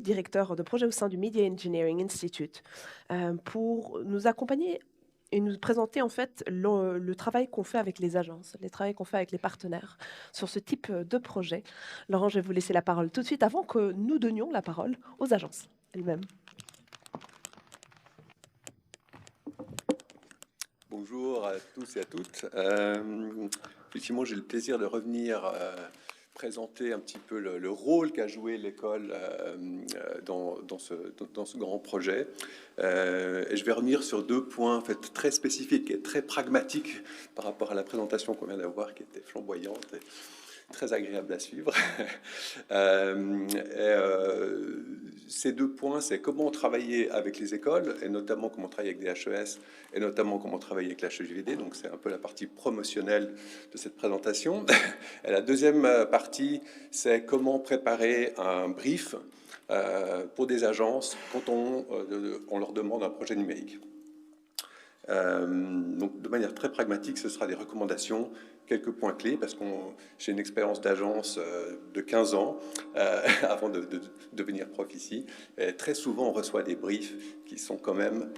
directeur de projet au sein du Media Engineering Institute, pour nous accompagner et nous présenter en fait le travail qu'on fait avec les agences, les travaux qu'on fait avec les partenaires sur ce type de projet. Laurent, je vais vous laisser la parole tout de suite avant que nous donnions la parole aux agences elles-mêmes. Bonjour à tous et à toutes. Effectivement, j'ai le plaisir de revenir présenter un petit peu le rôle qu'a joué l'école dans ce grand projet. Et je vais revenir sur deux points en fait, très spécifiques et très pragmatiques par rapport à la présentation qu'on vient d'avoir, qui était flamboyante et très agréable à suivre. Ces deux points, c'est comment travailler avec les écoles, et notamment comment travailler avec des HES, et notamment comment travailler avec l'HEJVD. Donc c'est un peu la partie promotionnelle de cette présentation. Et la deuxième partie, c'est comment préparer un brief pour des agences quand on leur demande un projet numérique. Donc de manière très pragmatique, ce sera des recommandations, quelques points clés, parce que j'ai une expérience d'agence de 15 ans avant de devenir prof ici. Et très souvent, on reçoit des briefs qui sont quand même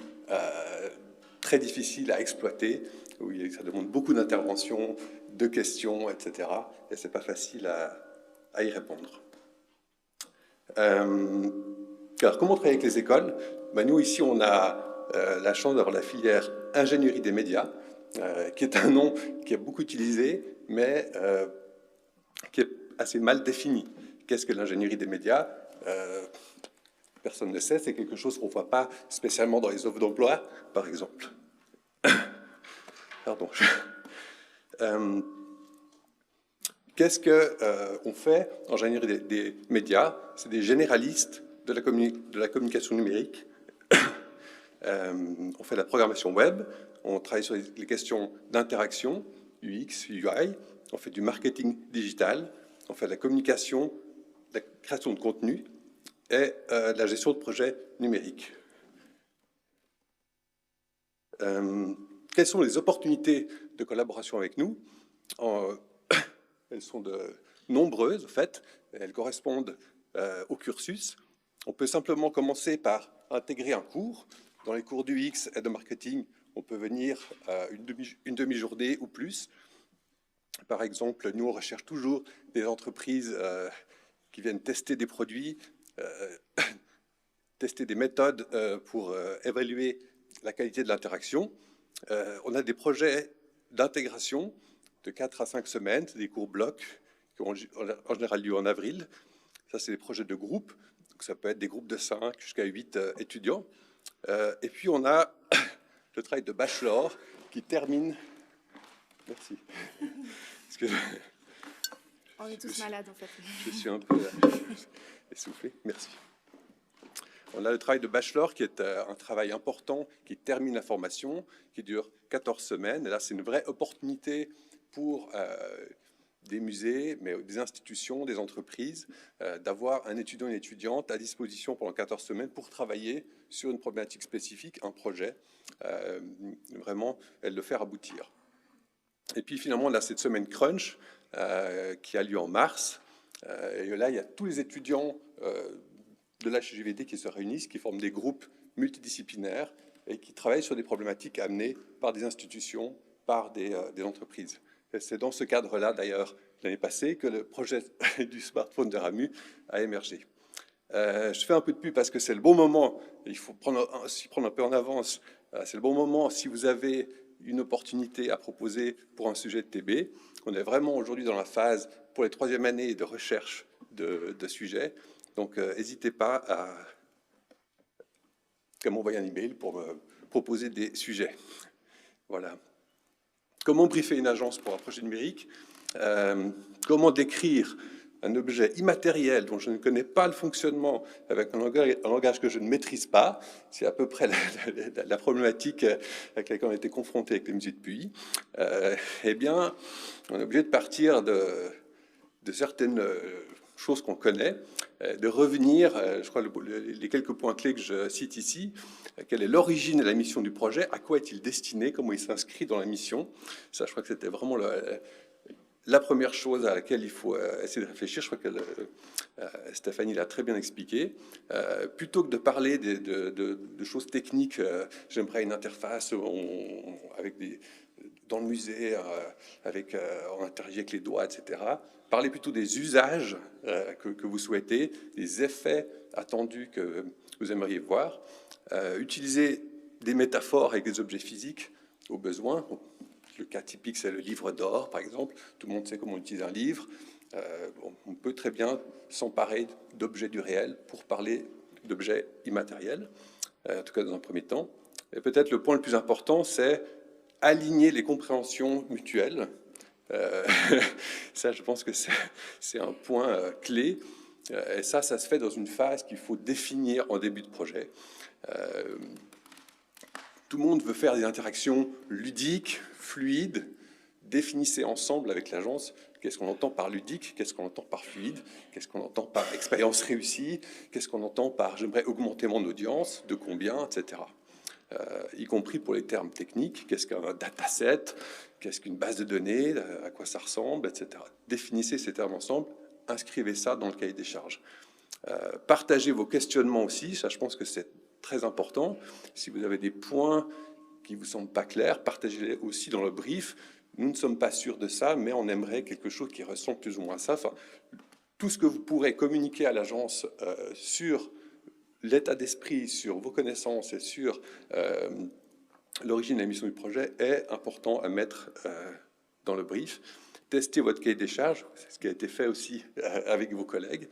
très difficiles à exploiter, où ça demande beaucoup d'interventions, de questions, etc. Et c'est pas facile à y répondre. Alors, comment travailler avec les écoles? Nous, ici, on a la chance d'avoir la filière ingénierie des médias, qui est un nom qui est beaucoup utilisé, mais qui est assez mal défini. Qu'est-ce que l'ingénierie des médias? Personne ne sait, c'est quelque chose qu'on ne voit pas spécialement dans les offres d'emploi, par exemple. Pardon. Qu'est-ce qu'on fait en ingénierie des médias? C'est des généralistes de la communication numérique. On fait de la programmation web, on travaille sur les questions d'interaction, UX, UI, on fait du marketing digital, on fait de la communication, de la création de contenu et de la gestion de projets numériques. Quelles sont les opportunités de collaboration avec nous? Elles sont nombreuses, en fait. Elles correspondent au cursus. On peut simplement commencer par intégrer un cours. Dans les cours d'UX et de marketing, on peut venir une demi-journée ou plus. Par exemple, nous, on recherche toujours des entreprises qui viennent tester des produits, tester des méthodes pour évaluer la qualité de l'interaction. On a des projets d'intégration de 4 à 5 semaines, c'est des cours blocs qui ont en général lieu en avril. Ça, c'est des projets de groupe, donc ça peut être des groupes de 5 jusqu'à 8 étudiants. Et puis, on a le travail de bachelor qui termine... Merci. On est tous malades, en fait. Je suis un peu essoufflé. Merci. On a le travail de bachelor qui est un travail important, qui termine la formation, qui dure 14 semaines. Et là, c'est une vraie opportunité pour des musées, mais des institutions, des entreprises, d'avoir un étudiant et une étudiante à disposition pendant 14 semaines pour travailler sur une problématique spécifique, un projet, vraiment, et le faire aboutir. Et puis finalement, on a cette semaine crunch qui a lieu en mars. Et là, il y a tous les étudiants de l'HEJVD qui se réunissent, qui forment des groupes multidisciplinaires et qui travaillent sur des problématiques amenées par des institutions, par des entreprises. C'est dans ce cadre-là, d'ailleurs, l'année passée, que le projet du smartphone de Ramu a émergé. Je fais un peu de pub parce que c'est le bon moment, il faut s'y prendre un peu en avance. C'est le bon moment si vous avez une opportunité à proposer pour un sujet de TB. On est vraiment aujourd'hui dans la phase pour les 3e années de recherche de sujets. Donc, n'hésitez pas à m'envoyer un email pour me proposer des sujets. Voilà. Comment briefer une agence pour un projet numérique? Comment décrire un objet immatériel dont je ne connais pas le fonctionnement avec un langage que je ne maîtrise pas? C'est à peu près la problématique avec laquelle on a été confronté avec les musées de Puy. Eh bien, on est obligé de partir de certaines choses qu'on connaît, de revenir, je crois, les quelques points clés que je cite ici. Quelle est l'origine et la mission du projet? À quoi est-il destiné? Comment il s'inscrit dans la mission? Ça, je crois que c'était vraiment la première chose à laquelle il faut essayer de réfléchir, je crois que Stéphanie l'a très bien expliqué, plutôt que de parler de choses techniques, j'aimerais une interface dans le musée, on interagit avec les doigts, etc. Parlez plutôt des usages que vous souhaitez, des effets attendus que vous aimeriez voir. Utilisez des métaphores avec des objets physiques au besoin. Le cas typique, c'est le livre d'or, par exemple. Tout le monde sait comment on utilise un livre. On peut très bien s'emparer d'objets du réel pour parler d'objets immatériels, en tout cas dans un premier temps. Et peut-être le point le plus important, c'est aligner les compréhensions mutuelles. Ça, je pense que c'est un point clé. Et ça se fait dans une phase qu'il faut définir en début de projet. Tout le monde veut faire des interactions ludiques, fluides. Définissez ensemble avec l'agence qu'est-ce qu'on entend par ludique, qu'est-ce qu'on entend par fluide, qu'est-ce qu'on entend par expérience réussie, qu'est-ce qu'on entend par j'aimerais augmenter mon audience, de combien, etc. Y compris pour les termes techniques, qu'est-ce qu'un dataset, qu'est-ce qu'une base de données, à quoi ça ressemble, etc. Définissez ces termes ensemble, inscrivez ça dans le cahier des charges. Partagez vos questionnements aussi, ça je pense que c'est très important. Si vous avez des points qui ne vous semblent pas clairs, partagez-les aussi dans le brief. Nous ne sommes pas sûrs de ça, mais on aimerait quelque chose qui ressemble plus ou moins à ça. Enfin, tout ce que vous pourrez communiquer à l'agence sur l'état d'esprit, sur vos connaissances et sur l'origine et la mission du projet est important à mettre dans le brief. Testez votre cahier des charges, c'est ce qui a été fait aussi avec vos collègues.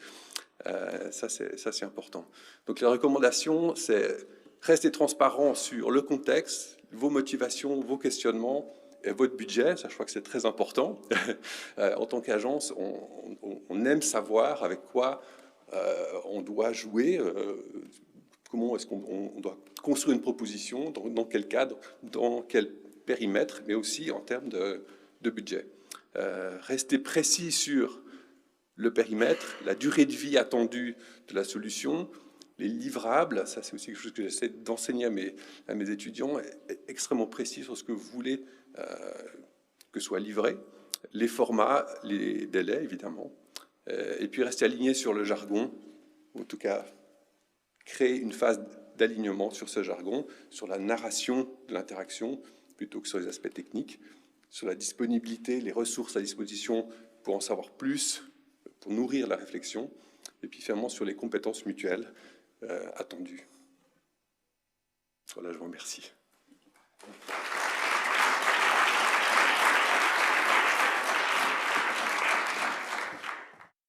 Ça, c'est important. Donc, la recommandation, c'est rester transparent sur le contexte, vos motivations, vos questionnements et votre budget. Ça, je crois que c'est très important. En tant qu'agence, on aime savoir avec quoi on doit jouer, comment est-ce qu'on doit construire une proposition, dans quel cadre, dans quel périmètre, mais aussi en termes de budget. Rester précis sur le périmètre, la durée de vie attendue de la solution, les livrables, ça c'est aussi quelque chose que j'essaie d'enseigner à mes étudiants, extrêmement précis sur ce que vous voulez que soit livré, les formats, les délais évidemment, et puis rester aligné sur le jargon, ou en tout cas créer une phase d'alignement sur ce jargon, sur la narration de l'interaction plutôt que sur les aspects techniques, sur la disponibilité, les ressources à disposition pour en savoir plus, pour nourrir la réflexion, et puis finalement sur les compétences mutuelles attendues. Voilà, je vous remercie.